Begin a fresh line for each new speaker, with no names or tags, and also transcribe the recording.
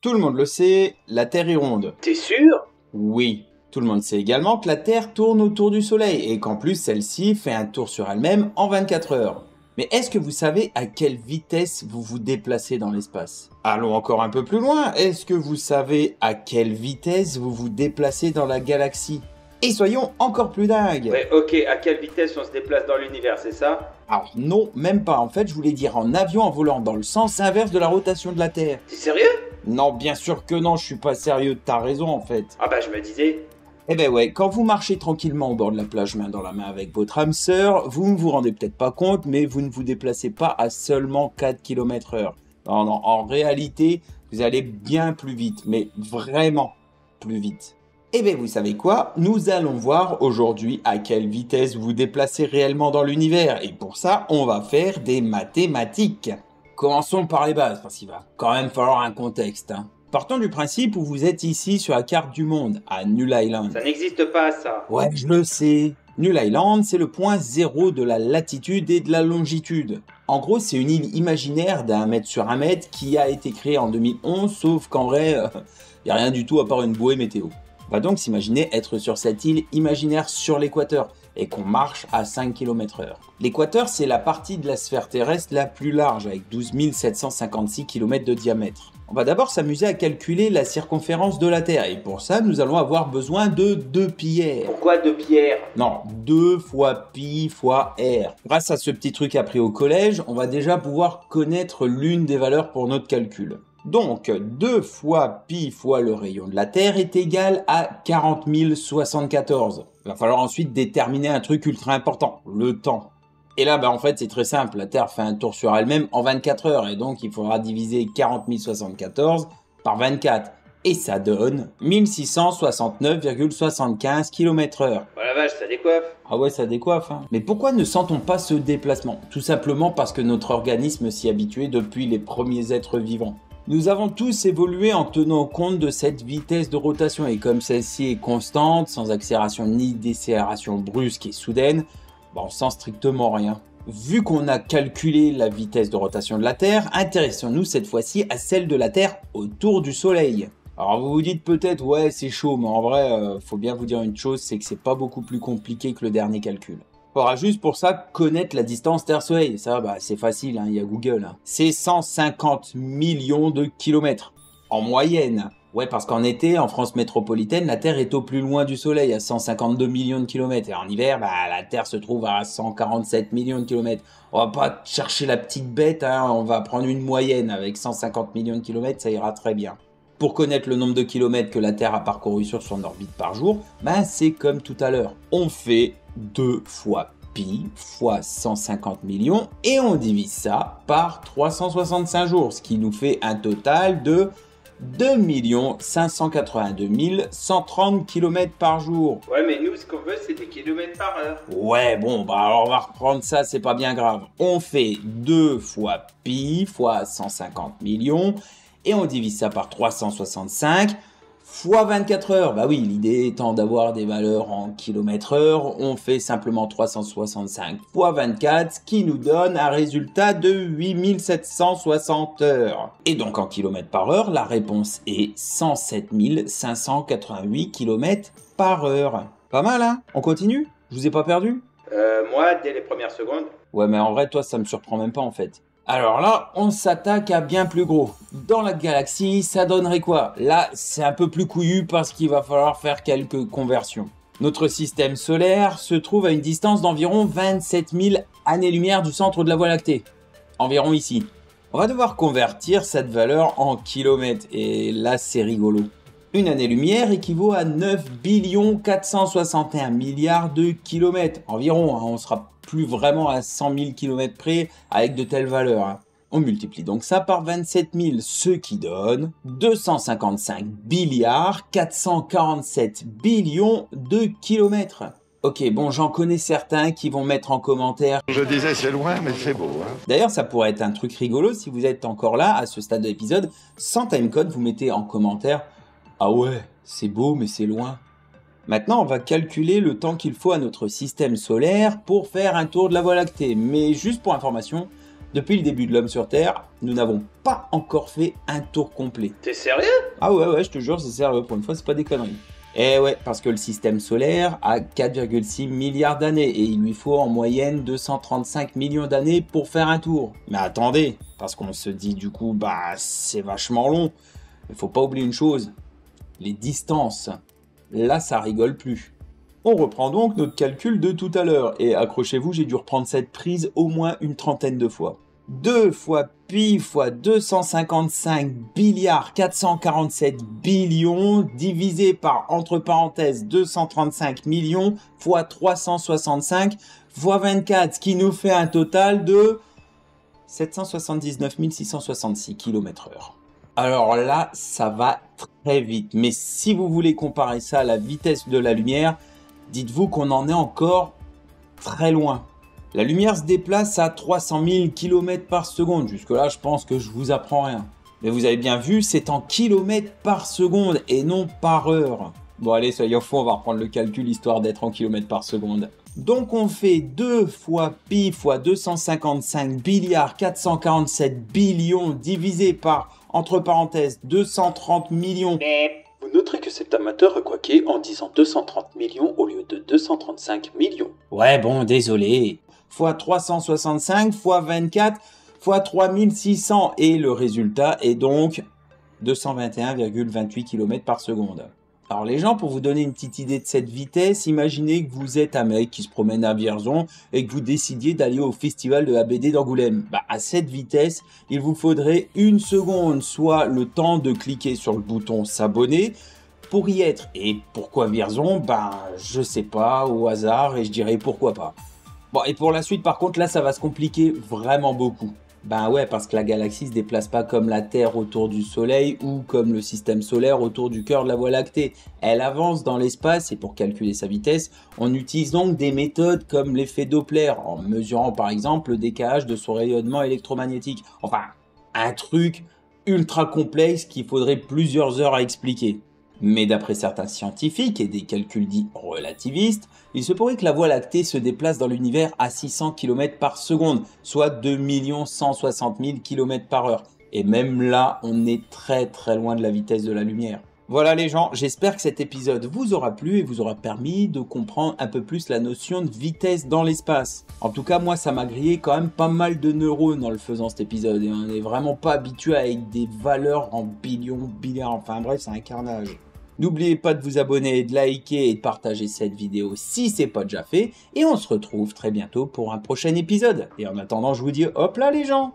Tout le monde le sait, la Terre est ronde.
T'es sûr?
Oui. Tout le monde sait également que la Terre tourne autour du Soleil et qu'en plus celle-ci fait un tour sur elle-même en 24 heures. Mais est-ce que vous savez à quelle vitesse vous vous déplacez dans l'espace? Allons encore un peu plus loin, est-ce que vous savez à quelle vitesse vous vous déplacez dans la galaxie? Et soyons encore plus dingues.
Ouais, ok, à quelle vitesse on se déplace dans l'univers, c'est ça?
Alors non, même pas. En fait, je voulais dire en avion en volant dans le sens inverse de la rotation de la Terre.
T'es sérieux?
Non, bien sûr que non, je suis pas sérieux, t'as raison en fait.
Ah bah je me disais...
Eh ben ouais, quand vous marchez tranquillement au bord de la plage main dans la main avec votre âme sœur, vous ne vous rendez peut-être pas compte, mais vous ne vous déplacez pas à seulement 4 km/h. Non, non, en réalité, vous allez bien plus vite, mais vraiment plus vite. Eh bien, vous savez quoi? Nous allons voir aujourd'hui à quelle vitesse vous vous déplacez réellement dans l'univers. Et pour ça, on va faire des mathématiques. Commençons par les bases, parce qu'il va quand même falloir un contexte. Partons du principe où vous êtes ici sur la carte du monde, à Null Island.
Ça n'existe pas, ça.
Ouais, je le sais. Null Island, c'est le point zéro de la latitude et de la longitude. En gros, c'est une île imaginaire d'1 mètre sur 1 mètre qui a été créée en 2011, sauf qu'en vrai, y a rien du tout à part une bouée météo. On va donc s'imaginer être sur cette île imaginaire sur l'équateur et qu'on marche à 5 km/h. L'équateur, c'est la partie de la sphère terrestre la plus large avec 12 756 km de diamètre. On va d'abord s'amuser à calculer la circonférence de la Terre et pour ça, nous allons avoir besoin de 2 πr.
Pourquoi 2 pierres?
Non, 2 fois pi fois r. Grâce à ce petit truc appris au collège, on va déjà pouvoir connaître l'une des valeurs pour notre calcul. Donc, 2 fois pi fois le rayon de la Terre est égal à 40 074. Il va falloir ensuite déterminer un truc ultra important, le temps. Et là, en fait, c'est très simple. La Terre fait un tour sur elle-même en 24 heures. Et donc, il faudra diviser 40 074 par 24. Et ça donne 1669,75 km/h.
Oh la vache, ça décoiffe.
Ah ouais, ça décoiffe, hein. Mais pourquoi ne sent-on pas ce déplacement? Tout simplement parce que notre organisme s'y habituait depuis les premiers êtres vivants. Nous avons tous évolué en tenant compte de cette vitesse de rotation. Et comme celle-ci est constante, sans accélération ni décélération brusque et soudaine, on sent strictement rien. Vu qu'on a calculé la vitesse de rotation de la Terre, intéressons-nous cette fois-ci à celle de la Terre autour du Soleil. Alors vous vous dites peut-être, ouais c'est chaud, mais en vrai, faut bien vous dire une chose, c'est que c'est pas beaucoup plus compliqué que le dernier calcul. Faudra juste pour ça connaître la distance Terre-Soleil. Ça, c'est facile, il y a Google. C'est 150 millions de kilomètres, en moyenne. Ouais, parce qu'en été, en France métropolitaine, la Terre est au plus loin du Soleil, à 152 millions de kilomètres. Et en hiver, la Terre se trouve à 147 millions de kilomètres. On va pas chercher la petite bête, on va prendre une moyenne. Avec 150 millions de kilomètres, ça ira très bien. Pour connaître le nombre de kilomètres que la Terre a parcouru sur son orbite par jour, c'est comme tout à l'heure. On fait 2 fois pi fois 150 millions et on divise ça par 365 jours, ce qui nous fait un total de 2 582 130 km par jour.
Ouais, mais nous, ce qu'on veut, c'est des kilomètres par heure.
Ouais, bon, alors on va reprendre ça, c'est pas bien grave. On fait 2 fois pi fois 150 millions et on divise ça par 365 fois 24 heures. Oui, l'idée étant d'avoir des valeurs en km/h, on fait simplement 365 fois 24, ce qui nous donne un résultat de 8760 heures. Et donc en km par heure, la réponse est 107 588 km par heure. Pas mal, hein? On continue? Je vous ai pas perdu?
Moi, dès les premières secondes.
Ouais, mais en vrai, toi, ça me surprend même pas en fait. Alors là, on s'attaque à bien plus gros. Dans la galaxie, ça donnerait quoi? Là, c'est un peu plus couillu parce qu'il va falloir faire quelques conversions. Notre système solaire se trouve à une distance d'environ 27 000 années-lumière du centre de la Voie lactée. Environ ici. On va devoir convertir cette valeur en kilomètres. Et là, c'est rigolo. Une année-lumière équivaut à 9 461 milliards de kilomètres. Environ, on sera plus vraiment à 100 000 km près avec de telles valeurs. On multiplie donc ça par 27 000, ce qui donne 255 milliards 447 billions de kilomètres. Ok, bon, j'en connais certains qui vont mettre en commentaire.
Je disais c'est loin, mais c'est beau.
D'ailleurs, ça pourrait être un truc rigolo si vous êtes encore là à ce stade de l'épisode. Sans timecode, vous mettez en commentaire « Ah ouais, c'est beau, mais c'est loin ». Maintenant, on va calculer le temps qu'il faut à notre système solaire pour faire un tour de la Voie lactée. Mais juste pour information, Depuis le début de l'homme sur Terre, nous n'avons pas encore fait un tour complet.
T'es sérieux?
Ah ouais, je te jure, c'est sérieux, pour une fois, c'est pas des conneries. Eh ouais, parce que le système solaire a 4,6 milliards d'années et il lui faut en moyenne 235 millions d'années pour faire un tour. Mais attendez, parce qu'on se dit du coup, c'est vachement long. Il faut pas oublier une chose, les distances. Là, ça rigole plus. On reprend donc notre calcul de tout à l'heure et accrochez-vous, j'ai dû reprendre cette prise au moins une trentaine de fois. 2 fois pi fois 255 billiards 447 billions divisé par entre parenthèses 235 millions fois 365 fois 24, ce qui nous fait un total de 779 666 km/h. Alors là, ça va très vite, mais si vous voulez comparer ça à la vitesse de la lumière, dites-vous qu'on en est encore très loin. La lumière se déplace à 300 000 km par seconde. Jusque-là, je pense que je vous apprends rien. Mais vous avez bien vu, c'est en kilomètres par seconde et non par heure. Bon allez, soyons fous, on va reprendre le calcul histoire d'être en kilomètres par seconde. Donc on fait 2 fois pi fois 255 billiards 447 billions divisé par, entre parenthèses, 230 millions.
Vous noterez que cet amateur a quoiqué en disant 230 millions au lieu de 235 millions.
Ouais bon, désolé. Fois 365 fois 24 fois 3600 et le résultat est donc 221,28 km par seconde. Alors les gens, pour vous donner une petite idée de cette vitesse, imaginez que vous êtes un mec qui se promène à Vierzon et que vous décidiez d'aller au festival de la BD d'Angoulême. À cette vitesse, il vous faudrait 1 seconde, soit le temps de cliquer sur le bouton s'abonner pour y être. Et pourquoi Vierzon? Je sais pas, au hasard, et je dirais pourquoi pas. Bon, et pour la suite, par contre, là, ça va se compliquer vraiment beaucoup. Ouais, parce que la galaxie se déplace pas comme la Terre autour du Soleil ou comme le système solaire autour du cœur de la Voie lactée. Elle avance dans l'espace et pour calculer sa vitesse, on utilise donc des méthodes comme l'effet Doppler, en mesurant par exemple le décalage de son rayonnement électromagnétique. Enfin, un truc ultra complexe qu'il faudrait plusieurs heures à expliquer. Mais d'après certains scientifiques et des calculs dits relativistes, il se pourrait que la Voie lactée se déplace dans l'univers à 600 km par seconde, soit 2 160 000 km par heure. Et même là, on est très loin de la vitesse de la lumière. Voilà les gens, j'espère que cet épisode vous aura plu et vous aura permis de comprendre un peu plus la notion de vitesse dans l'espace. En tout cas, moi, ça m'a grillé quand même pas mal de neurones en le faisant cet épisode. Et on n'est vraiment pas habitué avec des valeurs en billions, milliards, enfin bref, c'est un carnage. N'oubliez pas de vous abonner, de liker et de partager cette vidéo si c'est pas déjà fait. Et on se retrouve très bientôt pour un prochain épisode. Et en attendant, je vous dis hop là les gens!